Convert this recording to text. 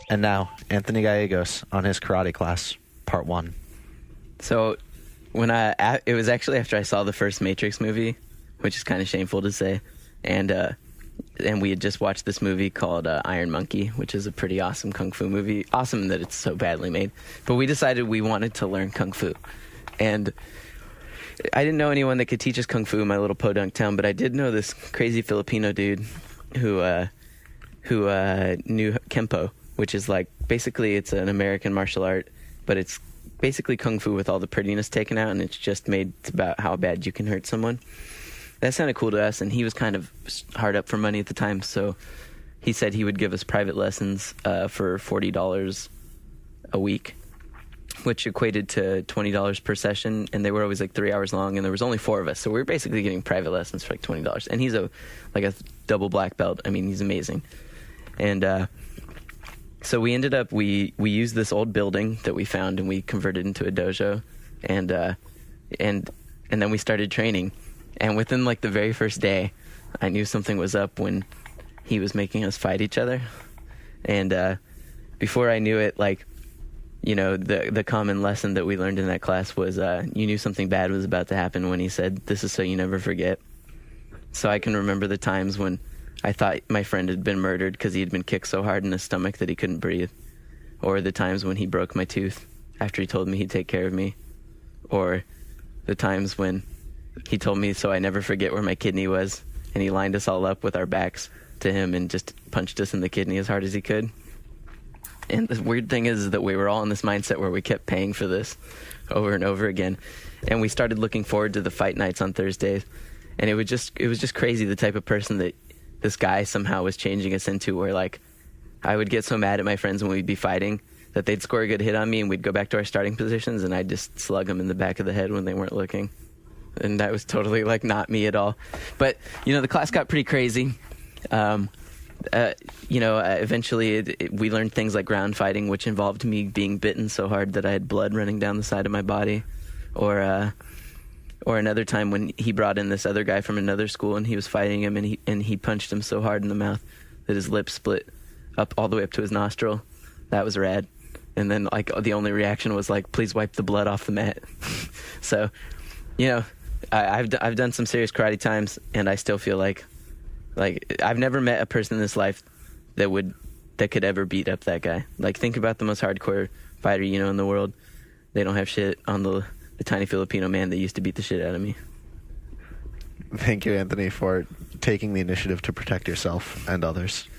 And now, Anthony Gallegos on his karate class, part 1. So, it was actually after I saw the first Matrix movie, which is kind of shameful to say, and we had just watched this movie called Iron Monkey, which is a pretty awesome kung fu movie. Awesome that it's so badly made. But we decided we wanted to learn kung fu, and I didn't know anyone that could teach us kung fu in my little podunk town, but I did know this crazy Filipino dude who knew Kempo, which is like, basically it's an American martial art, but it's basically kung fu with all the prettiness taken out, and it's just made about how bad you can hurt someone. That sounded cool to us, and he was kind of hard up for money at the time, so he said he would give us private lessons for $40 a week, which equated to $20 per session, and they were always like 3 hours long, and there was only 4 of us, so we were basically getting private lessons for like $20. And he's a double black belt. I mean, he's amazing. And so we ended up, we used this old building that we found, and we converted into a dojo, and then we started training. And within like the very first day, I knew something was up when he was making us fight each other. And before I knew it, like, you know, the common lesson that we learned in that class was you knew something bad was about to happen when he said, "This is so you never forget." So I can remember the times when I thought my friend had been murdered because he had been kicked so hard in his stomach that he couldn't breathe. Or the times when he broke my tooth after he told me he'd take care of me. Or the times when he told me so I never forget where my kidney was, and he lined us all up with our backs to him and just punched us in the kidney as hard as he could. And the weird thing is that we were all in this mindset where we kept paying for this over and over again. And we started looking forward to the fight nights on Thursdays. And it was just crazy, the type of person that this guy somehow was changing us into, where like I would get so mad at my friends when we'd be fighting that they'd score a good hit on me and we'd go back to our starting positions and I'd just slug them in the back of the head when they weren't looking. And that was totally like not me at all. But, you know, the class got pretty crazy. Eventually we learned things like ground fighting, which involved me being bitten so hard that I had blood running down the side of my body. Or another time when he brought in this other guy from another school and he was fighting him and he punched him so hard in the mouth that his lip split up all the way up to his nostril. That was rad. And then like the only reaction was like, "Please wipe the blood off the mat." So, you know, I've done some serious karate times, and I still feel like I've never met a person in this life that could ever beat up that guy. Like, think about the most hardcore fighter you know in the world. They don't have shit on the tiny Filipino man that used to beat the shit out of me. Thank you, Anthony, for taking the initiative to protect yourself and others.